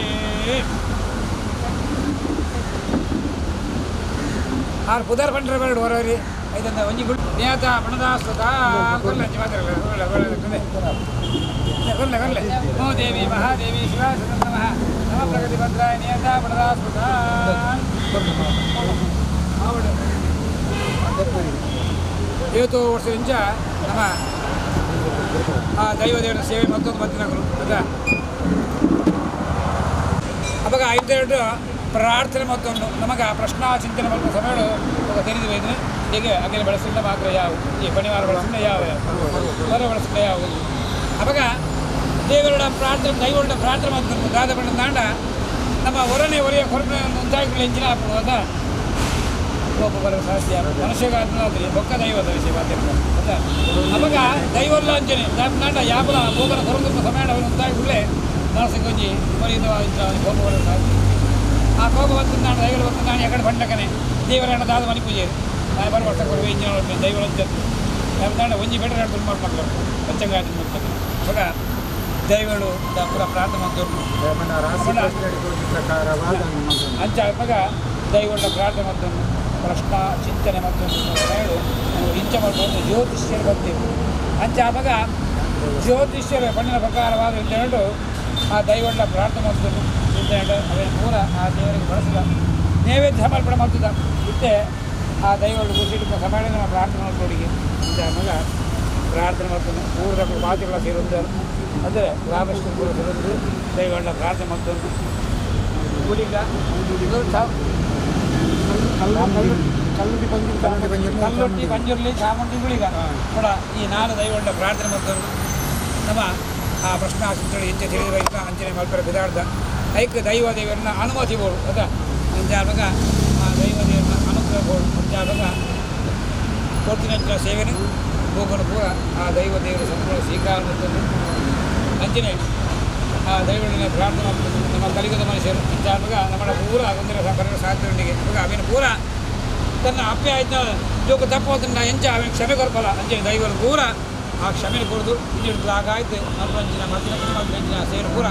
ಆರು ಪುದರ್ ಪಂಡ್ರೆ ಬೇಡ ಹೊರರಿ ಐದಂತ ಒಂಜಿ ಗುಡ್ ನೇತ ಬಣದಾಸ್ತ ಕೊಲ್ಲ ಕೊಲ್ಲ ಓ ದೇವಿ ಮಹಾದೇವಿ ಶಿವಾಸನ ನಮಃ ನಮ ಪ್ರಗತಿ ಭದ್ರಾಯ ನೇತ ಬಣದಾಸ್ತ ಇವತ್ತು ವರ್ಷದಿಂದ ನಮ್ಮ ಆ ದೈವದೇವರ ಸೇವೆ ಮತ್ತೊಂದು ಮತ್ತಿನಗಳು ಆಯ್ತಾ ಅವಾಗ 52 ಪ್ರಾರ್ಥನೆ ಮತ್ತೊಂದು ನಮಗೆ ಪ್ರಶ್ನಾ ಚಿಂತನೆ ಮಾಡುವ ಸಮಯಗಳು ತೆರೆದು ಹೋಯಿದ್ರೆ ಹೇಗೆ ಹಾಗೆ ಬಳಸಿದ ಮಾತ್ರ ಯಾವು ಈ ಬಣಿವಾರ ಬಳಸಿದ ಯಾವ ಮರ ಬಳಸಿದ ಯಾವು ಅವಾಗ ದೇವರ ಪ್ರಾರ್ಥನೆ ದೈವರ ಪ್ರಾರ್ಥನೆ ಮತ್ತು ದಾದ ಬಣ್ಣ ದಾಂಡ ನಮ್ಮ ಹೊರನೇ ಹೊರೆಯ ಹೊರನೆ ಮುಂಚಾಗಿ ಹೆಂಚಿನ ಹಾಕುವಾಗ ಕೋಪ ಬರೋ ಸಾಧ್ಯ ಮನುಷ್ಯಗಾದ್ರೆ ಬೊಕ್ಕ ದೈವದ ವಿಷಯ ಮಾತಾಡ್ತಾರೆ ಅವಾಗ ದೈವಲ್ಲ ಅಂಚನೆ ನಾಟ ಯಾಪಲ ಗೋಪನ ಕೊರಂದು ಸಮಯ ಅವನು ಉಳ್ಳೆ ನರಸಿಂಗೊಂಜಿ ಮರಿದ ಕೋಪ ಬರೋ ಸಾಧ್ಯ ಆ ಕೋಪ ಬಂತು ನಾನು ದೈವಗಳು ಬಂತು ನಾನು ಎಕಡೆ ಬಂಡಕನೆ ದೇವರಣ್ಣ ದಾದ ಮನೆ ಪೂಜೆ ನಾನು ಬರೋ ವರ್ಷ ಕೊಡುವೆ ಇಂಜಿನ ದೈವಗಳು ಅಂತ ಒಂಜಿ ಬೆಟರ್ ತುಂಬ ಮಕ್ಕಳು ಪಂಚಂಗಾದ ಮಕ್ಕಳು ಅವಾಗ ದೈವಗಳು ಪೂರ ಪ್ರಾರ್ಥನೆ ಅಂಚ ಅವಾಗ ದೈವಗಳ ಪ್ರಾರ್ಥನೆ ಮತ್ತೊಂದು ಪ್ರಶ್ನ ಚಿಂತನೆ ಮತ್ತೊಂದು ಹೇಳು ಇಂಚ ಮಾಡ್ಕೊಂಡು ಜ್ಯೋತಿಷ್ಯರು ಬರ್ತೀವಿ ಅಂಚ ಅವಾಗ ಜ್ಯೋತಿಷ್ಯರ ಬಣ್ಣಿನ ಪ್ರಕಾರವಾದ ಅಂತ ಹೇಳು ಆ ದೈವಗಳ ಪ್ರಾರ್ಥನೆ ಮಾಡ್ಕೊಂಡು ಅಂತ ಹೇಳಿ ಅವೇನು ಪೂರ ಆ ದೇವರಿಗೆ ಬಳಸಿದ ನೈವೇದ್ಯ ಸಮರ್ಪಣೆ ಮಾಡ್ತಿದ್ದ ಇತ್ತೆ ಆ ದೈವಗಳು ಕೂಸಿಟ್ಟು ಸಮಾಧಾನ ನಮ್ಮ ಪ್ರಾರ್ಥನೆ ಮಾಡ್ಕೊಡಿಗೆ ಅಂತ ಆಮೇಲೆ ಪ್ರಾರ್ಥನೆ ಮಾಡ್ತಾನೆ ಪೂರ್ವ ಮಾತುಗಳ ಸೇರೊಂದು ಅಂದರೆ ರಾಮೇಶ್ವರ ಕೂಡ ಸೇರೊಂದು ದೈವಗಳ ಪ್ರಾರ್ಥನೆ ಮಾಡ್ತಾನೆ ಗುಳಿಗ ಕಲ್ಲೊಟ್ಟಿ ಪಂಜುರ್ಲಿ ಚಾಮುಂಡಿ ಗುಳಿಗ ಕೂಡ ಈ ನಾಲ್ಕು ದೈವಗಳ ಪ್ರಾರ್ಥನೆ ಮಾಡ್ತಾನೆ ನಮ್ಮ ಆ ಪ್ರಶ್ನೆ ಆಶಿಸ್ತಳಿ ಇಂಚೆ ತಿಳಿದಿರಲಿಲ್ಲ ಅಂಚನೆ ಮಲ್ಪರ ಬಿದಾಡ್ದ ಐಕ ದೈವ ದೇವರನ್ನ ಅನುಮತಿ ಬೋಳು ಅದ ಅಂಚಾವಾಗ ಆ ದೈವ ದೇವರನ್ನ ಅನುಗ್ರಹ ಬೋಳು ಅಂಚಾವಾಗ ಕೋರ್ತಿನ ಸೇವೆನ ಹೋಗೋಣ ಪೂರ ಆ ದೈವ ದೇವರ ಸಂಪೂರ್ಣ ಸ್ವೀಕಾರ ಮಾಡ್ತಾನೆ ಅಂಚನೆ ಆ ದೈವಗಳನ್ನ ಪ್ರಾರ್ಥನೆ ಮಾಡ್ತಾನೆ ನಮ್ಮ ಕಲಿಗದ ಮನುಷ್ಯರು ಅಂಚಾವಾಗ ನಮ್ಮ ಪೂರ ಒಂದರ ಬರೋ ಸಾಧ್ಯನಿಗೆ ಇವಾಗ ಅವೇನು ಪೂರ ತನ್ನ ಅಪ್ಪೆ ಆಯ್ತು ಜೋಗ ತಪ್ಪೋದನ್ನ ಎಂಚ ಅವನಿಗೆ ಕ್ಷಮೆ ಕೊಡ್ಪಲ್ಲ ಅಂಚನೆ ದೈವರು ಪೂರ ಆ ಕ್ಷಮೆ ಕೊಡೋದು ಇಲ್ಲಿ ಆಗಾಯ್ತು ಮಲ್ಪಂಚಿನ ಮತ್ತಿನ ಸೇರು ಪೂರ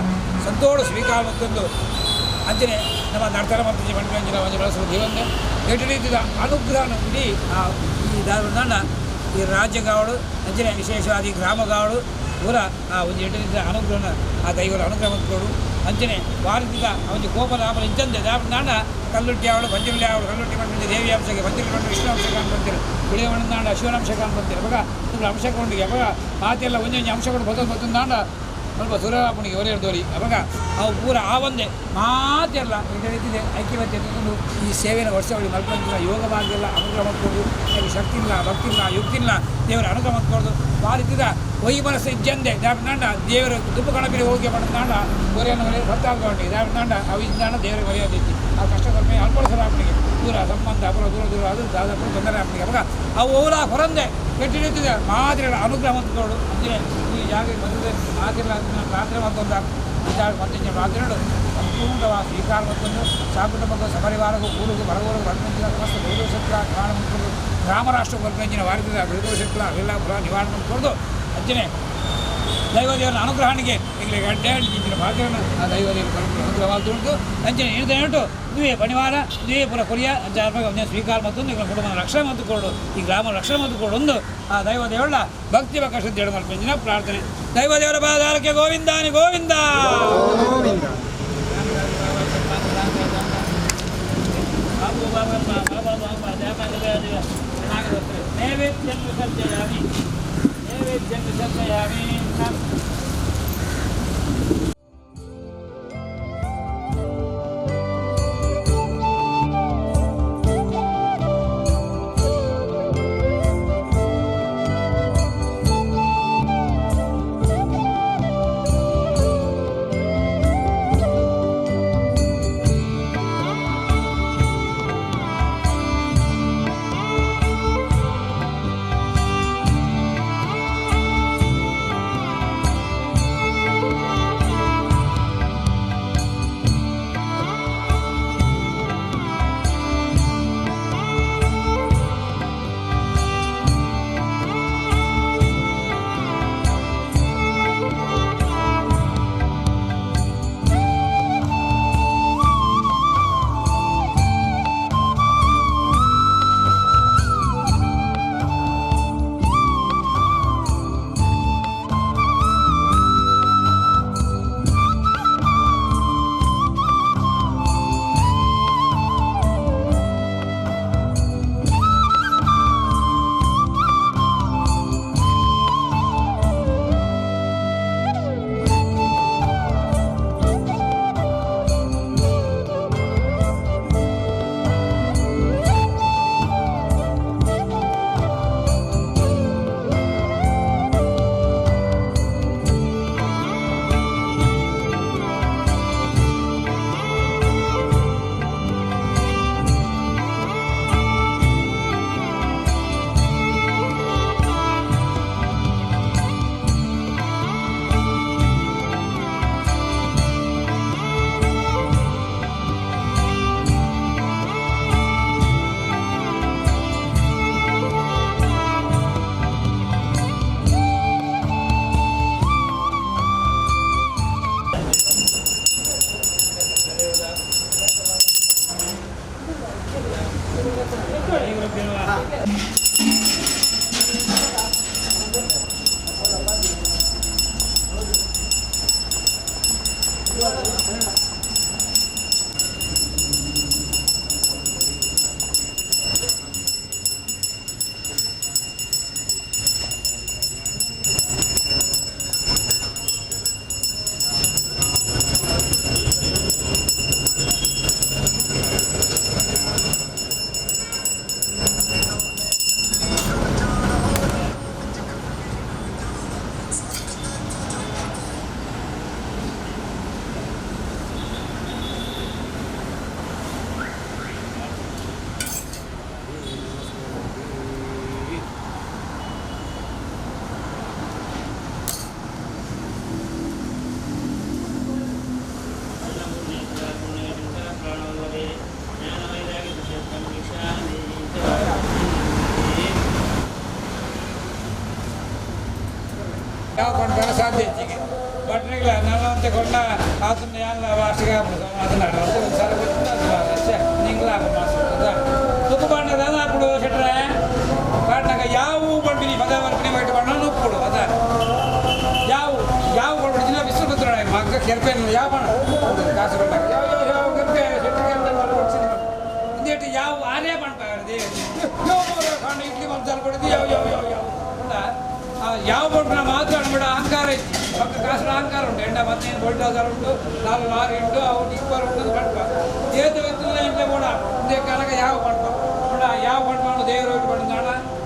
ಸಂತೋಷ ಸ್ವೀಕಾರ ಮತ್ತೊಂದು ಅಂಚನೆ ನಮ್ಮ ನಡ್ತರ ಮತ್ತು ಮಣ್ಣಿನ ಒಂದು ಬಳಸುವ ಜೀವನ ಎಟ್ಟು ರೀತಿಯ ಅನುಗ್ರಹ ಇಡೀ ಈ ದಾರುಣ ಈ ರಾಜ್ಯಗಾವಳು ಅಂಚನೆ ವಿಶೇಷವಾದ ಈ ಗ್ರಾಮಗಾವಳು ಪೂರ ಆ ಒಂದು ಎಟ್ಟು ರೀತಿಯ ಅನುಗ್ರಹನ ಆ ದೈವರ ಅನುಗ್ರಹ ಕೊಡು ಅಂಚನೆ ವಾರದಿಂದ ಅವನಿಗೆ ಕೋಪದ ಆಮೇಲೆ ಇಂಚಂದೆ ನಾಡ ಕಲ್ಲುಟ್ಟಿ ಅವಳು ಪಂಚಮಿ ಅವಳು ಕಲ್ಲುಟ್ಟಿ ಮಾಡ್ತಿದ್ದೆ ದೇವಿ ಅಂಶಕ್ಕೆ ಪಂಚಮಿ ಮಾಡಿ ವಿಷ್ಣು ಅಂಶ ಕಾಣ್ಬಂತೀರಿ ಗುಳಿಯವಣ್ಣ ನಾಡ ಶಿವನಾಂಶ ಕಾಣ್ಬಂತೀರಿ ಅವಾಗ ನಿಮ್ಗೆ ಅಂಶ ಕೊಂಡಿಗೆ ಅವಾಗ ಮಾತೆಲ್ಲ ಒಂದೊಂದು ಅಂಶಗಳು ಮತ್ತೊಂದು ನಾಡ ಸ್ವಲ್ಪ ಸುರರಾಪಣಿಗೆ ಹೊರೆಯರ್ದೋರಿ ಅವಾಗ ಅವು ಪೂರ ಆ ಒಂದೇ ಮಾತೆಲ್ಲ ಇದೇ ರೀತಿದೆ ಐಕ್ಯಮತ್ಯ ತಂದು ಈ ಸೇವೆನ ವರ್ಷಗಳು ಮಲ್ಪಂಚಿಲ್ಲ ಯೋಗ ಭಾಗ್ಯಲ್ಲ ಅನುಗ್ರಹ ಮಾಡ್ಕೊಂಡು ನನಗೆ ಶಕ್ತಿ ಇಲ್ಲ ಭಕ್ತಿ ಇಲ್ಲ ಯುಕ್ತಿ ಇಲ್ಲ ದೇವರ ಅನುಗ್ರಹ ಮಾಡ್ಕೊಂಡು ಬಾರಿತಿದ ಒಯ್ಯಿ ಮನಸ್ಸು ಇಜ್ಜಂದೆ ನಾಡ ದೇವರ ದುಪ್ಪು ಕಣಬಿರಿ ಹೋಗಿ ಮಾಡಿದ ನಾಡ ಹೊರೆಯನ್ನು ಹೊರೆ ಭಕ್ತಾಗ್ಕೊಂಡು ನಾಡ ಅವು ಇದ್ದಾಣ ದೇವರಿಗೆ ಹೊರೆಯೋದಿತ್ತು ಆ ಕಷ್ಟ ಕಡಿಮೆ ಅಲ್ಪಡಿಸರಾಪಣಿಗೆ ದೂರ ಸಂಬಂಧ ಅಪರ ದೂರ ಅದು ದಾದಾಪುರ ತೊಂದರೆ ಆಪಣಿಗೆ ಅವಾಗ ಅವು ಓಲ ಹೊರಂದೆ ಕೆಟ್ಟಿ ನಿಂತಿದೆ ಮಾತಿರ ಅನುಗ್ರಹ ಮಾಡ್ಕೊಂಡು ಅಂದರೆ ಈ ಜಾಗ ಬಂದಿದೆ ಮಾತಿರ ಪ್ರಾರ್ಥನೆ ಮಾಡ್ಕೊಂಡ ಮತ್ತೆ ಮಾತಿನಾಡು ಸಂಪೂರ್ಣವಾದ ಸ್ವೀಕಾರ ಮಾಡ್ಕೊಂಡು ಸಾಕುಟುಂಬಕ್ಕೂ ಸಪರಿವಾರಗೂ ಊರಿಗೂ ಬರಗೋರು ವರ್ಣಿಸಿದ ಸಮಸ್ತ ಬೆಳದೋಷಕ್ಲ ಕಾರಣ ಮಾಡ್ಕೊಂಡು ಗ್ರಾಮ ರಾಷ್ಟ್ರ ವರ್ಣಿಂಚಿನ ವಾರದಿಂದ ಬೆಳದೋಷಕ್ಲ ಅವೆಲ್ಲ ಪುರ ನಿವಾರಣೆ ಮಾಡ್ಕೊಂಡು ಅಂಚನೆ ದೈವದೇವರ ಅನುಗ್ರಹಣಿಗೆ ಇಲ್ಲಿ ಗಡ್ಡೆ ಇಂಚಿನ ಭಾಗ್ಯವನ್ನು ಆ ದೈವದೇವರು ಅನುಗ್ರಹವಾಗಿ ಉಂಟು ಅಂಚನೆ ಏನಿದೆ ಉಂಟು ಇದುವೇ ಬಣಿವಾರ ಇದುವೇ ಪುರ ಕೊರಿಯ ಅಂಚೆ ಸ್ವೀಕಾರ ಮತ್ತೊಂದು ಈಗ ಕುಟುಂಬದ ರಕ್ಷಣೆ ಮತ್ತು ಕೊಡು ಈ ಗ್ರಾಮ ರಕ್ಷಣೆ ಮತ್ತು ಕೊಡೊಂದು ಆ ದೈವದೇವಳ ಭಕ್ತಿ ಬಕ್ಕ ಶ್ರದ್ಧೆ ಹೇಳಿ ಮಾಡ್ಕೊಂದಿನ ಪ್ರಾರ್ಥನೆ ದೈವದೇವರ ಬಾದಾರಕ್ಕೆ ಗೋವಿಂದಾನಿ ಗೋವಿಂದ ನೈವೇದ್ಯಂ ವಿಸರ್ಜಯಾಮಿ ನೈವೇದ್ಯಂ ವಿಸರ್ಜಯಾಮಿ ಯಾವ ಕೊಂಡ್ರೆ ಸಾಧ್ಯ ಹೆಚ್ಚಿಗೆ ಬಟ್ರಿಗಳ ನಲ್ಲಂತೆ ಕೊಂಡ ಅದನ್ನ ಎಲ್ಲ ವಾರ್ಷಿಕ ಅದನ್ನ ಸರ ನಿಂಗ್ಲ ತುಕ್ಕು ಬಣ್ಣದ ಅప్పుడు చెట్రే ಬಣ್ಣಗ ಯಾವ ಬಂಡಿನಿ ಪದ ವರ್ಪಣೆ ಬಯట ಬಣ್ಣ ಉಪ್ಪುಡು ಅದ ಯಾವ ಕೊಡು ಜಿಲ್ಲಾ ವಿಶ್ವಪುತ್ರ ಮಗ ಕೆರ್ಪೇನು ಯಾವ ಬಣ್ಣ ಕಾಸು ಬಂದಾಗ ಯಾವ ಕೆರ್ಪೆ ಇಂದೇಟಿ ಯಾವ ಆರೇ ಬಣ್ಣ ಇಡ್ಲಿ ಮಸಾಲ ಕೊಡಿದ್ದು ಯಾವ ಬಣ್ಣ ಮಾತ್ರ ಕೂಡ ಅಹಂಕಾರ ಐತಿ ಪಕ್ಕ ಕಾಸು ಅಹಂಕಾರ ಉಂಟು ಎಂಡ ಮತ್ತೇನು ಬೊಡ್ಡಾದಾರ ಉಂಟು 4 ಲಾರಿ ಉಂಟು ಅವು ಇಬ್ಬರು ಉಂಟು ಬಣ್ಣ ಏತು ವ್ಯಕ್ತಿಲ್ಲ ಇಲ್ಲೇ ಕೂಡ ಇದೇ ಕಾಲಕ್ಕೆ ಯಾವ ಬಣ್ಣ ಕೂಡ ಯಾವ ಬಣ್ಣ ದೇವರು ಬಣ್ಣ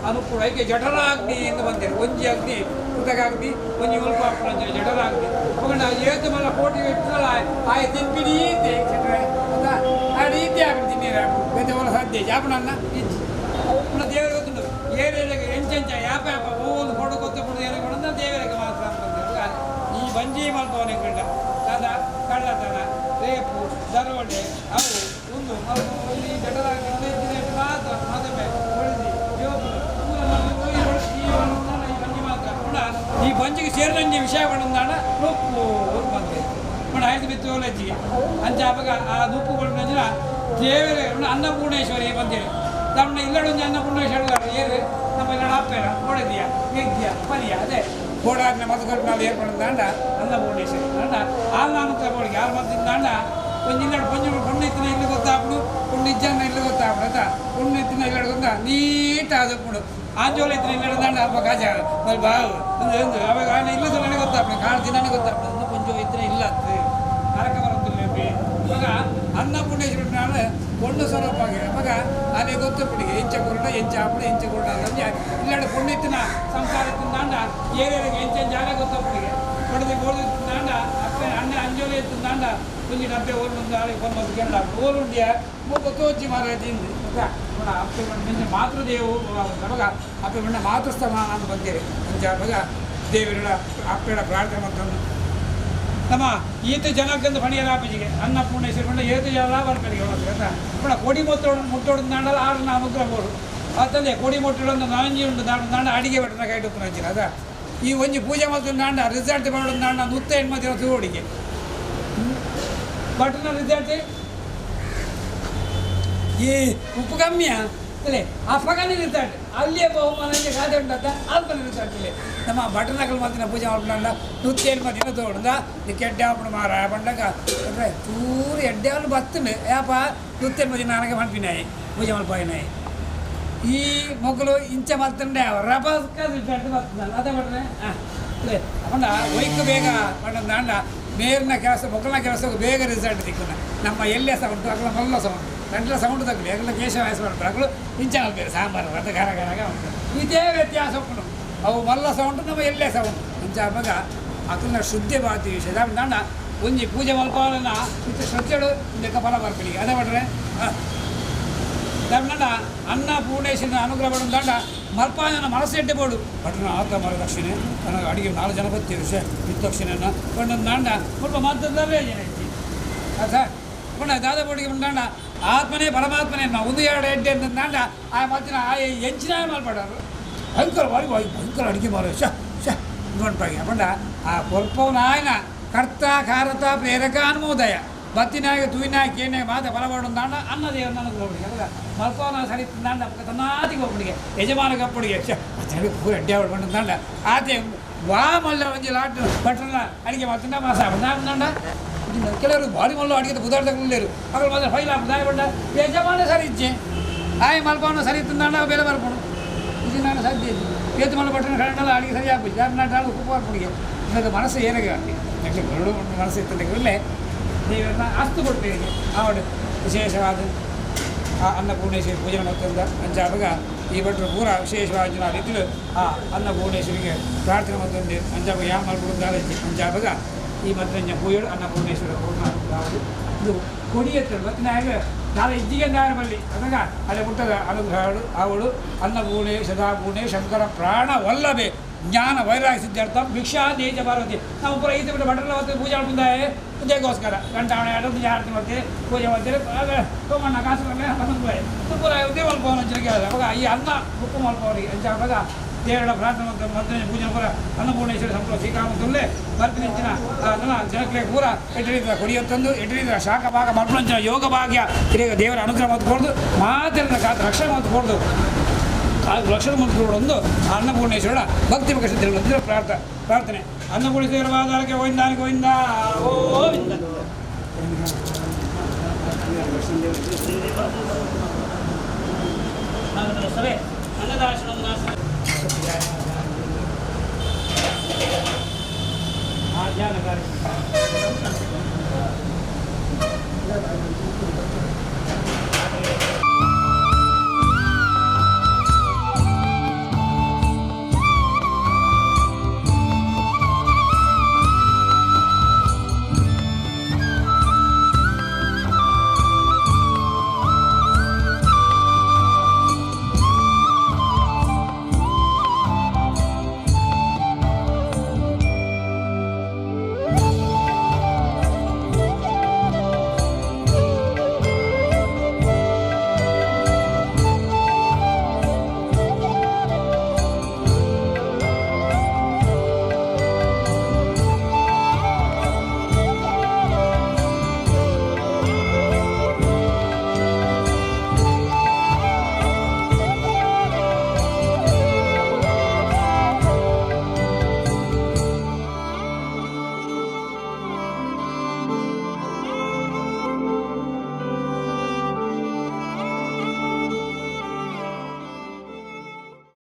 ಅನುಕೂಲ ಐಕೆ ಜಠರಾಗ್ನಿ ಎಂದು ಬಂದಿರು ಒಂಜಿ ಅಗ್ನಿ ಕೃತಕಾಗ್ನಿ ಒಂಜಿ ಉಲ್ಪ ಅಂತೇಳಿ ಜಠರಾಗ್ನಿ ಹೋಗೋಣ ಏತು ಮಲ್ಲ ಕೋಟಿ ಇಟ್ಟಲ್ಲ ಆಯ ತಿನ್ಪಿಡಿ ಇದ್ದೆ ಆ ರೀತಿ ಆಗ್ಬಿಟ್ಟು ನೀರು ಗದ್ದೆ ಹೊಲ ಸಾಧ್ಯ ಜಾಪಣನ್ನ ಇಜ್ಜಿ ಪುನಃ ದೇವರಿಗೆ ಗೊತ್ತುಂಟು ಏರಿಯಾಗೆ ಎಂಚೆಂಚ ಯಾಪ ಯಾಪ ಹೋಗೋದು ಕೊಡು ಗೊತ್ತುಬಿಟ್ಟು ಏನೇ ಕೊಡೋದು ದೇವರಿಗೆ ಮಾತ್ರ ಅಂತಂದ್ರೆ ಈ ಬಂಜಿ ಮಲ್ಪವನೇ ಕಂಡ ಕದ ಕಳ್ಳತನ ರೇಪು ದರೋಡೆ ಅವು ಒಂದು ಈ ಜಠರಾಗ್ನಿ ಮಾತ್ರ ಮದುವೆ ಹೊಡೆದಿ ಈ ಬಂಜಿಗೆ ಸೇರಿದಂಗೆ ವಿಷಯ ಬಂದಾಣ ನುಪ್ಪು ಬಂದೆ మన ఐదు మిత్రులు వచ్చి అంచే అప్పగా ఆ దుప్పు కొట్టిన దేవరే అన్నపూర్ణేశ్వరి ಬಂದೇವೆ ನಮ್ಮ ಇಲ್ಲಡೊಂದು ಅನ್ನಪೂರ್ಣೇಶ್ವರಿ గారు ಏರು ನಮ್ಮ ಇಲ್ಲ ಆಪೇರ ಕೊಡದಿಯ ಯಜ್ಞ ಪರಿಯ ಅದೇ ಕೋಡಾಗ್ನ ಮತಕೊಟ್ಟು ನಾವು ಏರ್ಪಡಿಂದಾಂಡ ಅನ್ನಪೂರ್ಣೇಶ್ವರಿ ಅಂಡ ಆಲ್ ನಾಮಕ ಬೋಳಿಗೆ ಆರು ಮತ್ತಿಂದಾಂಡ ಒಂದು ಇಲ್ಲಡು ಪುಣ್ಯತ್ತಿನ ಇಲ್ಲಿ ಗೊತ್ತಾಗ್ಬಿಡು ಪುಣ್ಯಜ್ಜನ ಇಲ್ಲಿ ಗೊತ್ತಾಗ್ಬಿಡು ಆಯ್ತಾ ಪುಣ್ಯತ್ತಿನ ಇಲ್ಲಡು ಗೊತ್ತಾ ನೀಟ್ ಆದప్పుడు ಆಂಜೋಲ ಇತ್ತು ಇಲ್ಲಡದಾಂಡ ಅಲ್ಪ ಕಾಜ మరి బాగు ಅವಾಗ ಇಲ್ಲದ ನನಗೆ ಗೊತ್ತಾಗ್ಬಿಡು ಕಾಣ್ತೀನಿ ಗೊತ್ತಾಗ್ಬಿಡು ಕೊಂಚ ಇದ್ರೆ ಇಲ್ಲ ನರಕ ಬರುತ್ತಿಲ್ಲ ಇವಾಗ ಅನ್ನಪೂರ್ಣೇಶ್ವರಿ ನಾಳೆ ಒಂದು ಸ್ವರೂಪಾಗಿದೆ ಅವಾಗ ಅದೇ ಗೊತ್ತುಬಿಡಿಗೆ ಎಂಚ ಕುರುಡ ಎಂಚ ಆಪಡು ಎಂಚ ಕುರುಡ ಅಂದ್ರೆ ಇಲ್ಲಡ ಪುಣ್ಯತ್ತಿನ ಸಂಸಾರತ್ತಿಂದಾಂಡ ಏರಿಯಾಗೆ ಎಂಚ ಜಾಗ ಗೊತ್ತುಬಿಡಿಗೆ ಹೊಡೆದು ಬೋರ್ದಿಂದಾಂಡ ಅಪ್ಪೆ ಅಣ್ಣ ಅಂಜೋಲಿ ಎತ್ತಿಂದಾಂಡ ಕುಂಜಿ ಡಬ್ಬೆ ಓರ್ನೊಂದು ಆಳಿಗೆ ಬಂದು ಕೆಂಡ ಓರುಂಡಿಯ ಮೂಕು ತೋಚಿ ಮಾರಾಯ್ತಿಂದು ಅಪ್ಪೆ ಬಣ್ಣ ಮಾತೃದೇವು ಅವಾಗ ಅಪ್ಪೆ ಬಣ್ಣ ಮಾತೃಸ್ಥಾನ ಅಂತ ಬಂದೇವೆ ಅಂಚ ಅವಾಗ ದೇವರ ಅಪ್ಪೆಡ ಪ್ರಾರ್ಥನೆ ಮಾಡ್ಕೊಂಡು ನಮ್ಮ ಈತ ಜನಕ್ಕಂದು ಪಣಿಯಲಾಪಿಜಿಗೆ ಅನ್ನಪೂರ್ಣೇಶ್ವರಿ ಬಂಡ ಏತು ಜನ ಬರ್ಪರಿಗೆ ಆಯ್ತಾ ಕೂಡ ಕೊಡಿ ಮುಟ್ಟೋಡು ನಾಡಲ್ಲ ಆರು ಅನುಗ್ರಹ ಬೋಡು ಅತ್ತಂದೆ ಕೊಡಿ ಮುಟ್ಟೋಡು ನಾಂಜಿ ಉಂಟು ನಾಡ ಅಡಿಗೆ ಬಟ್ಟನ ಕೈ ಉಪ್ಪು ಹಚ್ಚಿನ ಅದ ಈ ಒಂಜಿ ಪೂಜೆ ಮತ್ತು ನಾಂಡ ರಿಸಲ್ಟ್ ಮಾಡೋದು ನಾಂಡ ನುತ್ತ ಹೆಣ್ಮದಿನ ತೋಡಿಗೆ ಬಟ್ಟನ ರಿಸಲ್ಟ್ ಈ ಉಪ್ಪು ಕಮ್ಮಿಯ ಅಲ್ಲೇ ಅಪ್ಪಗನೇ ರಿಸಲ್ಟ್ ಅಲ್ಲಿಯೇ ಬಹುಮಾನಕ್ಕೆ ಗಾದೆ ಉಂಟಂತ ಅಲ್ಪನ ರಿಸಲ್ಟ್ ಇಲ್ಲಿ ನಮ್ಮ ಬಟನಕಲ್ ಮತ್ತಿನ ಪೂಜೆ ಮಾಡ್ಕೊಂಡ ನುತ್ತೇನು ಮತ್ತಿನ ತೋಡುಂದ ಈ ಕೆಡ್ಡೆ ಹಾಕೊಂಡು ಮಾರ ಬಂಡಾಗ ಅಂದ್ರೆ ಚೂರು ಎಡ್ಡೆ వాళ్ళు ಬತ್ತುಂಡು ಯಾಪ ನುತ್ತೇನು ಮದಿ ನನಗೆ ಮನ್ಪಿನಾಯಿ ಪೂಜೆ ಮಲ್ಪಾಯಿನಾಯಿ ಈ ಮೊಗಲು ಇಂಚ ಮತ್ತಂಡೆ ರಬಸ್ಕ ರಿಸಲ್ಟ್ ಬರ್ತದಲ್ಲ ಅದೇ ಬಟ್ರೆ ಅಲ್ಲೇ ಅಕೊಂಡ ವೈಕ್ ಬೇಗ ಬಂಡ ಮೇರಿನ ಕೆಲಸ ಮೊಗಲಿನ ಕೆಲಸಕ್ಕೆ ಬೇಗ ರಿಸಲ್ಟ್ ಸಿಕ್ಕುನ ನಮ್ಮ ಎಲ್ಲೇ ಸೌಂಟು ಅಗಲ ಮೊಲ್ಲ ಸೌಂಟು ಗಂಟಲ ಸೌಂಡ್ ತಗಲಿ ಅಗಲ ಕೇಶ ವಯಸ್ಸು ಮಾಡ್ತಾರೆ ಅಗಲು ಇಂಚನಲ್ಲಿ ಬೇರೆ ಸಾಂಬಾರು ಅಂತ ಗರ ಗರಗ ಉಂಟು ಇದೇ ವ್ಯತ್ಯಾಸ ಉಂಟು ಅವು ಮಲ್ಲ ಸೌಂಟು ನಮ್ಮ ಎಲ್ಲೇ ಸೌಂಡ್ ಇಂಚ ಮಗ ಅಕಲ್ನ ಶುದ್ಧಿ ಬಾತಿ ವಿಷಯ ದಾಂಡ ಒಂಜಿ ಪೂಜೆ ಮಲ್ಪಾಲನ್ನ ಇತ್ತು ಶ್ರದ್ಧೆಡು ಇಂದಕ್ಕೆ ಫಲ ಬರ್ಪಡಿಗೆ ಅದೇ ಮಾಡ್ರೆ ದಾಂಡ ಅನ್ನಪೂರ್ಣೇಶ್ವರಿನ ಅನುಗ್ರಹ ಪಡ ದಾಂಡ ಮಲ್ಪಾಯನ ಮನಸ್ಸೆಡ್ಡೆ ಬೋಡು ಪಟ್ಟಣ ಆತ ಮರ ದಕ್ಷಿಣೆ ನನಗೆ ಅಡಿಗೆ 4 ಜನ ಬರ್ತೀವಿ ವಿಷಯ ಇತ್ತು ದಕ್ಷಿಣೆಯನ್ನು ಕೊಂಡು ದಾಂಡ ಸ್ವಲ್ಪ ಮದ್ದಲ್ಲೇ ಜನ ಇತ್ತು ಆಯ್ತಾ ಕೊಂಡ ದಾದ ಬೋಡಿಗೆ ಬಂದಾಂಡ ಆತ್ಮನೇ ಪರಮಾತ್ಮನೇ ನಾವು ಒಂದು ಎರಡು ಎಡ್ಡೆ ಅಂತಂದಾಂಡ ಆ ಮತ್ತಿನ ಆ ಎಂಚಿನ ಮಲ್ಪಡೋರು ಭಯಂಕರ ಭಯಂಕರ ಅಡಿಗೆ ಮಾರೋ ನೋಡ್ಪಾಗಿ ಅಪ್ಪಂಡ ಆ ಕೊಲ್ಪವನ ఆయన కర్త కారత ప్రేరక అనుమోదయ
ಬತ್ತಿನಾಗ ತೂಯಿನಾಗ ಕೇನಾಗ ಮಾತೆ ಬಲಬಾಡು ಅಂದಾಂಡ ಅನ್ನ ದೇವರು ನನಗೆ ಹೋಗ್ಬಿಡಿಗೆ ಅಲ್ಲ ಮಲ್ಪವನ ಸರಿ ತಿಂದಾಂಡ ತನ್ನಾತಿಗೆ ಹೋಗ್ಬಿಡಿಗೆ ಯಜಮಾನ ಕಪ್ಪಡಿಗೆ ಪೂರ ಅಡ್ಡಿ ಆಡ್ಕೊಂಡು ಅಂದಾಂಡ ಆತೆ ವಾ ಮಲ್ಲ ಒಂಜಿ ಲಾಟ್ ಭಟ್ರನ ಅಡಿಗೆ ಮಾಡ್ತಿಂದ ಮಾಸ ಅಂದಾಂಡ ಕೆಲವರು ಬಾಡಿ ಮಲ್ಲು ಅಡಿಗೆ ಬುಧಾಡ್ತಕ್ಕಲೇರು ಅದ್ರ ಮಾತ್ರ ಫೈಲ್ ಹಾಕ್ದಾಯ ಬಂಡ ಯಜಮಾನ ಸರಿ ಇಚ್ಛೆ ಆಯ್ ಮಲ್ಪವನ ಸರಿ ತಿಂದಾಂಡ ಬೇಲೆ ಬರ್ಕೊಂಡು ಇದು ನಾನು ಸಾಧ್ಯ ಇದೆ ಏತು ಮಲ್ಲ ಭಟ್ರನ ಕನ್ನಡ ಅಡಿಗೆ ಸರಿ ಹಾಕ್ಬಿಟ್ಟು ಯಾರು ನಾಡು ಉಪ್ಪು ಹಾಕ್ಬಿಡಿಗೆ ನನಗೆ ಮನಸ್ಸು ಏನಾಗ ನೆಕ್ಸ್ಟ್ ಗರುಡು ಮನಸ್ಸು ಇತ್ತಂದ್ರೆ ದೇವರನ್ನ ಅಸ್ತು ಕೊಡ್ತೇವೆ ಆವಡು ವಿಶೇಷವಾದ ಆ ಅನ್ನಪೂರ್ಣೇಶ್ವರಿ ಪೂಜೆ ಮಾಡ್ತಂದ ಅಂಜಾವಾಗ ಈ ಭಟ್ರು ಪೂರ ವಿಶೇಷವಾದ ನಾವು ರೀತಿಲು ಆ ಅನ್ನಪೂರ್ಣೇಶ್ವರಿಗೆ ಪ್ರಾರ್ಥನೆ ಮತ್ತೊಂದು ಅಂಜಾವಾಗ ಯಾವ ಮಾಡ್ಬಿಡುದು ಅಂಜಾವಾಗ ಈ ಮತ್ತೊಂದು ಪೂಜೆ ಅನ್ನಪೂರ್ಣೇಶ್ವರ ಪೂರ್ಣ ಇದು ಕೊಡಿಯತ್ತೆ ಮತ್ತು ನಾಳೆ ನಾಳೆ ಇಜ್ಜಿಗೆ ದಾರ ಬರಲಿ ಅದಾಗ ಅಲ್ಲೇ ಮುಟ್ಟದ ಅನುಗ್ರಹಗಳು ಅವಳು ಅನ್ನಪೂರ್ಣೆ ಸದಾಪೂರ್ಣೆ ಶಂಕರ ಪ್ರಾಣ ವಲ್ಲಭೆ ಜ್ಞಾನ ವೈರಾಗ್ಯ ಸಿದ್ಧಾರ್ಥ ಭಿಕ್ಷಾ ದೇಶ ಪಾರ್ವತಿ ನಾವು ಪೂರ ಈತ ಬಿಟ್ಟು ಭಟ್ರಲ್ಲ ಹೊತ್ತು ಪೂಜೆ ಮಾಡ್ಕೊಂಡಾye ಪೂಜೆಗೋಸ್ಕರ ಗಂಟಾವಣೆ ಆಡೋದು ಆರತಿ ಮಾಡ್ತೀವಿ ಪೂಜೆ ಮಾಡ್ತೀವಿ ಆಗ ಸೋಮಣ್ಣ ಕಾಸು ಬಂದು ಪೂರ ಉದ್ಯೋಗ ಮಲ್ಪವನ ಹಂಚಿಗೆ ಅವಾಗ ಈ ಅನ್ನ ಉಪ್ಪು ಮಲ್ಪವರಿಗೆ ಹಂಚಾವಾಗ ದೇವರ ಪ್ರಾರ್ಥನೆ ಮತ್ತು ಪೂಜೆ ಪೂರ ಅನ್ನಪೂರ್ಣೇಶ್ವರಿ ಸಂಪೂರ್ಣ ಶ್ರೀಕಾಮತಲ್ಲೇ ಬರ್ತೀನಿ ಹೆಚ್ಚಿನ ಅದನ್ನು ಜನಕ್ಕೆ ಪೂರ ಎಟರಿದ ಕೊಡಿಯತ್ತಂದು ಎಟರಿದ ಶಾಖ ಭಾಗ ಮಲ್ಪಂಚಿನ ಯೋಗ ಭಾಗ್ಯ ತಿರುಗ ದೇವರ ಅನುಗ್ರಹ ಮತ್ಕೊಡ್ದು ಮಾತಿನ ರಕ್ಷಣೆ ಮತ್ಕೊಡ್ದು ಲಕ್ಷಣ ಮಂತ್ರಗಳು ಅನ್ನಪೂರ್ಣೇಶ್ವರ ಭಕ್ತಿ ಪ್ರಕಾಶ ಪ್ರಾರ್ಥನೆ ಅನ್ನಪೂರ್ಣೇಶ್ವರ ಆಧಾರಕ್ಕೆ ಗೋವಿಂದಾನಿಗೆ ಗೋವಿಂದ ಗೋವಿಂದ ಸಭೆ ಅನ್ನದಾಶನ ಧ್ಯಾನ ಕಾರ್ಯಕ್ರಮ